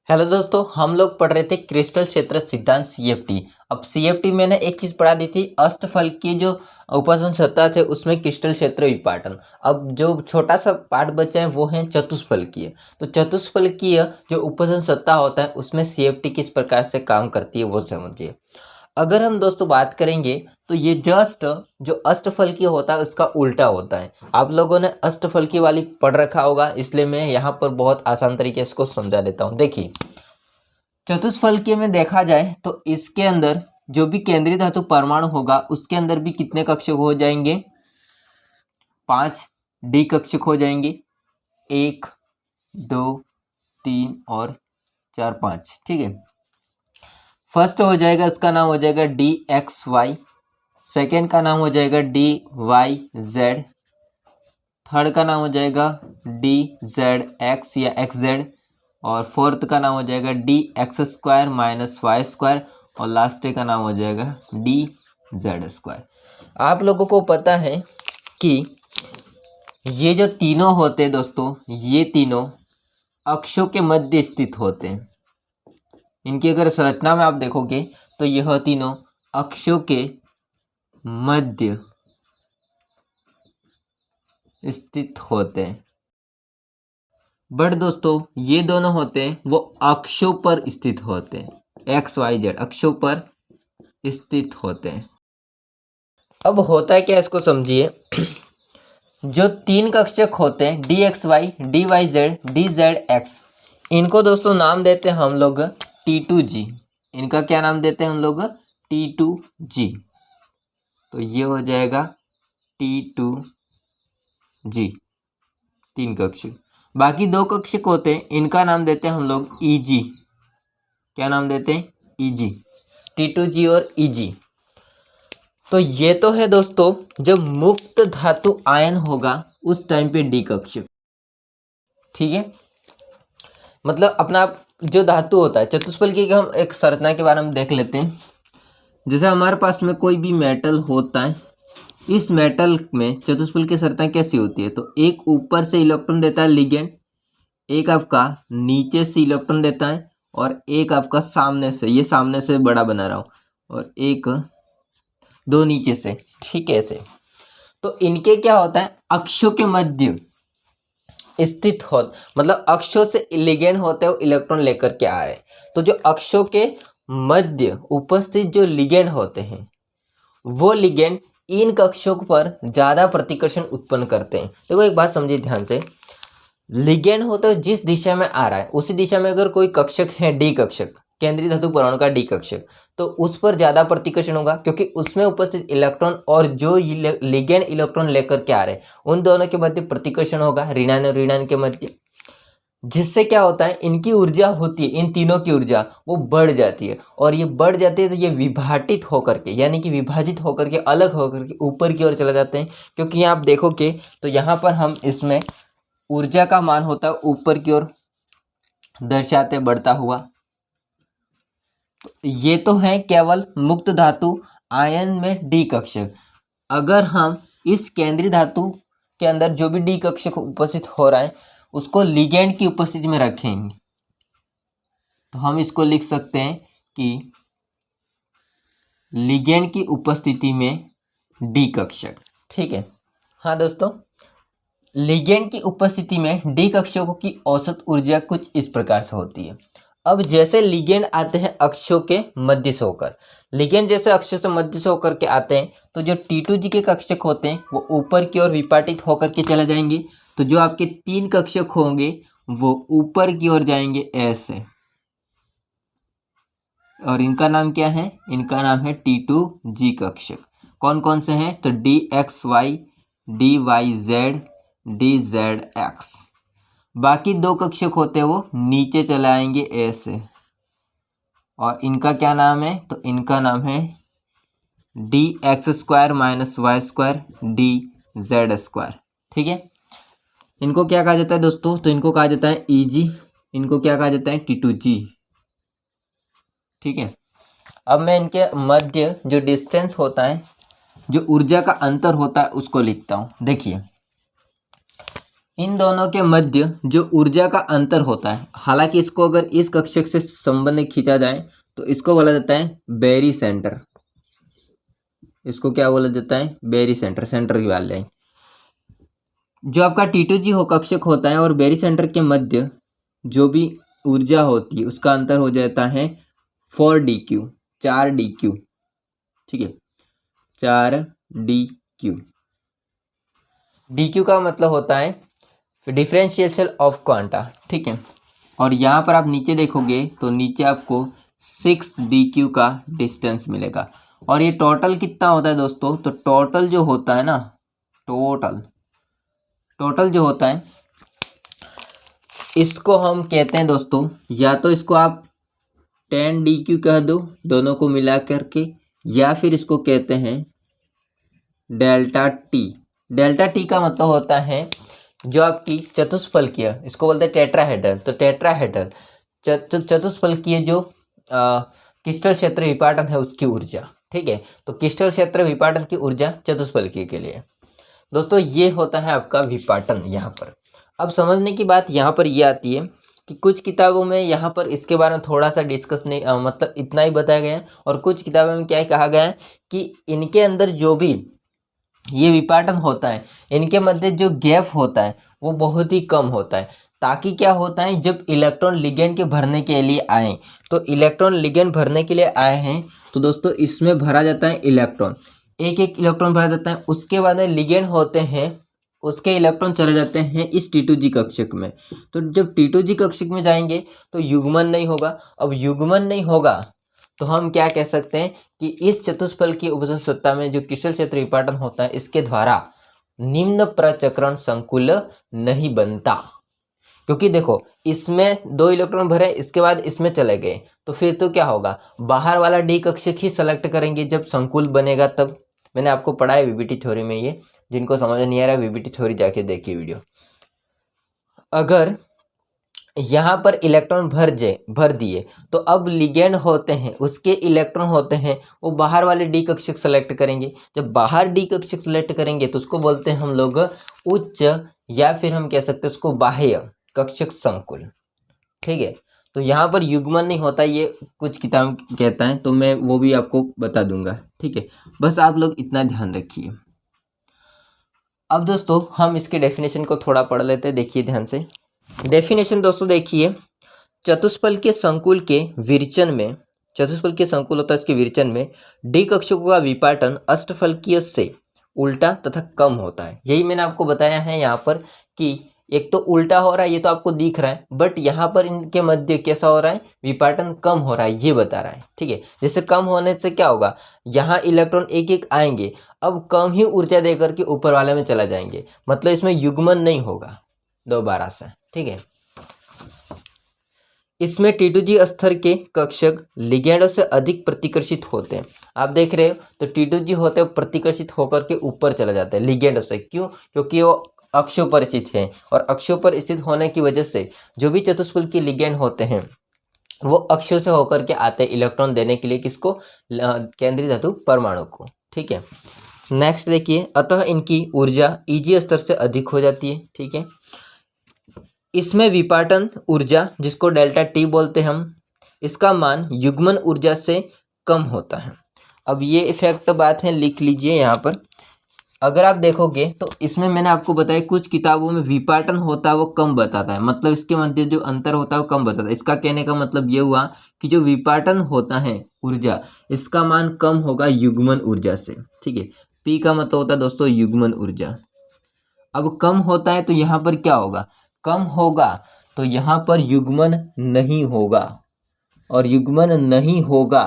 Hello दोस्तों, हम लोग पढ़ रहे थे क्रिस्टल क्षेत्र सिद्धांत सीएफटी। अब सीएफटी मैंने एक चीज पढ़ा दी थी, अष्टफलकीय जो उपासन सत्ता थे उसमें क्रिस्टल क्षेत्र विपाटन। अब जो छोटा सा पार्ट बचा है वो है चतुष्फलकीय। तो चतुष्फलकीय जो उपासन सत्ता होता है उसमें सीएफटी किस प्रकार से काम करती है वो समझिए। अगर हम दोस्तों बात करेंगे तो ये जस्ट जो अष्टफलकीय होता है उसका उल्टा होता है। आप लोगों ने अष्टफलकीय वाली पढ़ रखा होगा, इसलिए मैं यहाँ पर बहुत आसान तरीके से इसको समझा देता हूँ। देखिए, चतुष्फलकीय में देखा जाए तो इसके अंदर जो भी केंद्रीय धातु परमाणु होगा उसके अंदर भी कितने कक्षक हो जाएंगे? 5 डी कक्षक हो जाएंगे। 1 2 3 और 4 5। ठीक है, फर्स्ट हो जाएगा, उसका नाम हो जाएगा डी एक्स वाई। सेकेंड का नाम हो जाएगा डी वाई जेड। थर्ड का नाम हो जाएगा डी जेड एक्स या एक्स जेड। और फोर्थ का नाम हो जाएगा D X square minus Y square. और लास्ट का नाम हो जाएगा डी जेड स्क्वायर। आप लोगों को पता है कि ये जो तीनों होते हैं दोस्तों, ये तीनों अक्षों के मध्य स्थित होते हैं। इनकी अगर संरचना में आप देखोगे तो यह तीनों अक्षों के मध्य स्थित होते हैं। बट दोस्तों ये दोनों होते हैं वो अक्षों पर स्थित होते हैं, एक्स वाई जेड अक्षों पर स्थित होते हैं। अब होता है क्या, इसको समझिए। जो तीन कक्षक होते हैं D X Y, D Y Z, D Z X, इनको दोस्तों नाम देते हैं हम लोग T2G। इनका क्या नाम देते हैं हम लोग? T2G। तो ये हो जाएगा T2G, तीन कक्षक। बाकी दो कक्षक होते हैं, इनका नाम देते हैं हम लोग EG। क्या नाम देते हैं? EG, T2G और EG। तो ये तो है दोस्तों जब मुक्त धातु आयन होगा उस टाइम पे डी कक्षक। ठीक है, मतलब अपना जो धातु होता है चतुष्फलकीय की, हम एक संरचना के बारे में देख लेते हैं। जैसे हमारे पास में कोई भी मेटल होता है, इस मेटल में चतुष्फलकीय की संरचना कैसी होती है? तो एक ऊपर से इलेक्ट्रॉन देता है लिगेंड, एक आपका नीचे से इलेक्ट्रॉन देता है, और एक आपका सामने से, ये सामने से बड़ा बना रहा हूँ, और एक दो नीचे से। ठीक है, ऐसे। तो इनके क्या होता है, अक्षों के मध्य स्थित हो, मतलब अक्षों से लिगेंड होते हैं, इलेक्ट्रॉन लेकर के आ रहे हैं। तो जो अक्षों के मध्य उपस्थित जो लिगेंड होते हैं वो लिगेंड इन कक्षों पर ज्यादा प्रतिकर्षण उत्पन्न करते हैं। देखो एक बात समझिए ध्यान से, लिगेंड होता है जिस दिशा में आ रहा है उसी दिशा में अगर कोई कक्षक है डी कक्षक, केंद्रीय धातु परमाणु का डी कक्षक, तो उस पर ज्यादा प्रतिकर्षण होगा क्योंकि उसमें उपस्थित इलेक्ट्रॉन और जो लिगेंड इलेक्ट्रॉन लेकर के आ रहे हैं उन दोनों के मध्य प्रतिकर्षण होगा, ऋणायन और ऋणायन के मध्य। जिससे क्या होता है, इनकी ऊर्जा होती है, इन तीनों की ऊर्जा वो बढ़ जाती है, और ये बढ़ जाती है तो ये विभाजित होकर के, यानी कि विभाजित होकर के अलग होकर के ऊपर की ओर चले जाते हैं। क्योंकि यहाँ आप देखोगे तो यहाँ पर हम इसमें ऊर्जा का मान होता है ऊपर की ओर दर्शाते बढ़ता हुआ। तो ये तो है केवल मुक्त धातु आयन में डी कक्षक। अगर हम इस केंद्रीय धातु के अंदर जो भी डी कक्षक उपस्थित हो रहा है उसको लिगेंड की उपस्थिति में रखेंगे तो हम इसको लिख सकते हैं कि लिगेंड की उपस्थिति में डी कक्षक। ठीक है, हाँ दोस्तों, लिगेंड की उपस्थिति में डी कक्षकों की औसत ऊर्जा कुछ इस प्रकार से होती है। अब जैसे लिगेंड आते हैं अक्षों के मध्य से होकर, लिगेंड जैसे अक्षों से मध्य से होकर के आते हैं तो जो T2G के कक्षक होते हैं वो ऊपर की ओर विपाटित होकर के चले जाएंगे। तो जो आपके तीन कक्षक होंगे वो ऊपर की ओर जाएंगे ऐसे, और इनका नाम क्या है? इनका नाम है T2G कक्षक। कौन कौन से हैं? तो DXY, DYZ, DZX। बाकी दो कक्षक होते हैं वो नीचे चले आएंगे ऐसे, और इनका क्या नाम है? तो इनका नाम है DX square minus Y square DZ square. ठीक है, इनको क्या कहा जाता है दोस्तों? तो इनको कहा जाता है EG, इनको क्या कहा जाता है? T2G। ठीक है, अब मैं इनके मध्य जो डिस्टेंस होता है, जो ऊर्जा का अंतर होता है उसको लिखता हूँ। देखिए, इन दोनों के मध्य जो ऊर्जा का अंतर होता है, हालांकि इसको अगर इस कक्षक से संबंध खींचा जाए तो इसको बोला जाता है बेरी सेंटर। इसको क्या बोला जाता है? बेरी सेंटर, सेंटर की वैल्यू है। जो आपका T2G हो कक्षक होता है और बेरी सेंटर के मध्य जो भी ऊर्जा होती है उसका अंतर हो जाता है 4dq, 4dq, ठीक है, 4dq। dq का मतलब होता है डिफरेंशियल ऑफ क्वांटा, ठीक है। और यहाँ पर आप नीचे देखोगे तो नीचे आपको 6dq का डिस्टेंस मिलेगा। और ये टोटल कितना होता है दोस्तों? तो टोटल जो होता है ना, टोटल जो होता है इसको हम कहते हैं दोस्तों, या तो इसको आप 10dq कह दो दोनों को मिला करके, या फिर इसको कहते हैं डेल्टा टी। डेल्टा टी का मतलब होता है जो आपकी चतुष्फलकीय, इसको बोलते हैं टेट्राहेड्रल। तो टेट्राहेड्रल चतुष्फलकीय जो क्रिस्टल क्षेत्र विपाटन है उसकी ऊर्जा, ठीक है। तो क्रिस्टल क्षेत्र विपाटन की ऊर्जा चतुष्फलकीय के लिए दोस्तों ये होता है आपका विपाटन। यहाँ पर अब समझने की बात यहाँ पर ये आती है कि कुछ किताबों में यहाँ पर इसके बारे में थोड़ा सा डिस्कस नहीं, मतलब इतना ही बताया गया है। और कुछ किताबों में क्या कहा गया है कि इनके अंदर जो भी ये विपाटन होता है इनके मध्य जो गैप होता है वो बहुत ही कम होता है, ताकि क्या होता है जब इलेक्ट्रॉन लिगेंड के भरने के लिए आए, तो इलेक्ट्रॉन लिगेंड भरने के लिए आए हैं तो दोस्तों इसमें भरा जाता है इलेक्ट्रॉन, एक एक इलेक्ट्रॉन भरा जाता है। उसके बाद में लिगेंड होते हैं, उसके इलेक्ट्रॉन चले जाते हैं इस T2G कक्षक में। तो जब T2G कक्षक में जाएंगे तो युग्मन नहीं होगा। अब युग्मन नहीं होगा तो हम क्या कह सकते हैं कि इस चतुष्फलकीय उपसन सत्ता में जो क्रिस्टल क्षेत्र विपाटन होता है इसके द्वारा निम्न प्रचक्रण संकुल नहीं बनता। क्योंकि देखो इसमें 2 इलेक्ट्रॉन भरे, इसके बाद इसमें चले गए, तो फिर तो क्या होगा, बाहर वाला डी कक्षक ही सेलेक्ट करेंगे जब संकुल बनेगा तब। मैंने आपको पढ़ा है वीबीटी थ्योरी में, ये जिनको समझ नहीं आ रहा है वीबीटी थ्योरी जाके देखिए वीडियो। अगर यहाँ पर इलेक्ट्रॉन भर दिए तो अब लिगेंड होते हैं, उसके इलेक्ट्रॉन होते हैं वो बाहर वाले डी कक्षक सेलेक्ट करेंगे। जब बाहर डी कक्षक सेलेक्ट करेंगे तो उसको बोलते हैं हम लोग उच्च, या फिर हम कह सकते हैं उसको बाह्य कक्षक संकुल, ठीक है। तो यहाँ पर युग्मन नहीं होता, ये कुछ किताब कहता है, तो मैं वो भी आपको बता दूंगा, ठीक है। बस आप लोग इतना ध्यान रखिए। अब दोस्तों हम इसके डेफिनेशन को थोड़ा पढ़ लेते हैं, देखिए ध्यान से। डेफिनेशन दोस्तों देखिए, चतुष्फलकीय संकुल के विरचन में, चतुष्फलकीय संकुल होता है इसके विरचन में डी कक्षकों का विपाटन अष्टफलकीय से उल्टा तथा कम होता है। यही मैंने आपको बताया है यहाँ पर कि एक तो उल्टा हो रहा है, ये तो आपको दिख रहा है, बट यहाँ पर इनके मध्य कैसा हो रहा है, विपाटन कम हो रहा है, ये बता रहा है, ठीक है। जैसे कम होने से क्या होगा, यहाँ इलेक्ट्रॉन एक एक आएंगे, अब कम ही ऊर्जा देकर के ऊपर वाले में चला जाएंगे, मतलब इसमें युग्मन नहीं होगा दोबारा से, ठीक है। इसमें T2G स्तर के कक्षक लिगेंडों से अधिक प्रतिकर्षित होते हैं। आप देख रहे हो तो T2G होते हैं प्रतिकर्षित होकर के ऊपर चला जाता है लिगेंडों से। क्यों? क्योंकि वो अक्षों पर स्थित है, और अक्षों पर स्थित होने की वजह से जो भी चतुष्फलकीय लिगेंड होते हैं वो अक्षों से होकर के आते हैं इलेक्ट्रॉन देने के लिए, किसको, केंद्रीय धातु परमाणु को, ठीक है। नेक्स्ट देखिए, अतः इनकी ऊर्जा Eg स्तर से अधिक हो जाती है, ठीक है। इसमें विपाटन ऊर्जा जिसको डेल्टा टी बोलते हैं हम, इसका मान युग्मन ऊर्जा से कम होता है। अब ये इफेक्ट बात है, लिख लीजिए यहाँ पर। अगर आप देखोगे तो इसमें मैंने आपको बताया कुछ किताबों में विपाटन होता है वो कम बताता है, मतलब इसके मध्य जो अंतर होता है वो कम बताता है। इसका कहने का मतलब ये हुआ कि जो विपाटन होता है ऊर्जा, इसका मान कम होगा युग्मन ऊर्जा से, ठीक है। पी का मतलब होता है दोस्तों युग्मन ऊर्जा। अब कम होता है तो यहाँ पर क्या होगा, कम होगा तो यहाँ पर युग्मन नहीं होगा, और युग्मन नहीं होगा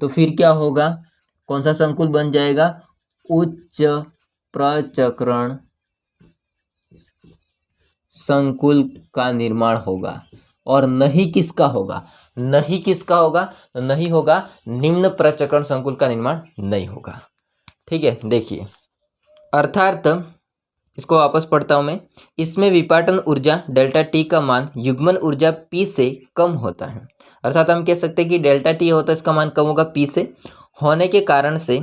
तो फिर क्या होगा, कौन सा संकुल बन जाएगा, उच्च प्रचक्रण संकुल का निर्माण होगा। और नहीं किसका होगा, नहीं किसका होगा, नहीं होगा निम्न प्रचक्रण संकुल का निर्माण नहीं होगा, ठीक है। देखिए अर्थात इसको वापस पढ़ता हूं मैं। इसमें विपाटन ऊर्जा डेल्टा टी का मान युग्मन ऊर्जा पी से कम होता है। अर्थात हम कह सकते हैं कि डेल्टा टी होता है इसका मान कम होगा पी से, होने के कारण से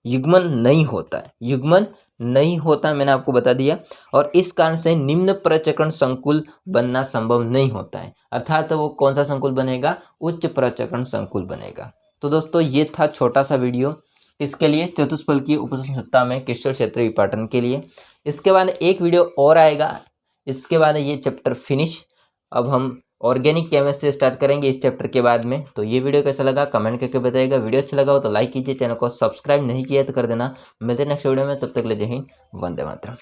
युग्मन नहीं होता है, युग्मन नहीं होता, मैंने आपको बता दिया। और इस कारण से निम्न प्रचक्रण संकुल बनना संभव नहीं होता है, अर्थात वो कौन सा संकुल बनेगा, उच्च प्रचक्रण संकुल बनेगा। तो दोस्तों ये था छोटा सा वीडियो इसके लिए, चतुष्फलकीय उपसम सत्ता में क्रिस्टल क्षेत्र विपाटन के लिए। इसके बाद एक वीडियो और आएगा, इसके बाद ये चैप्टर फिनिश। अब हम ऑर्गेनिक केमिस्ट्री स्टार्ट करेंगे इस चैप्टर के बाद में। तो ये वीडियो कैसा लगा कमेंट करके बताइएगा, वीडियो अच्छा लगा हो तो लाइक कीजिए, चैनल को सब्सक्राइब नहीं किया तो कर देना। मिलते हैं नेक्स्ट वीडियो में, तब तक ले जय हिंद, वंदे मातरम।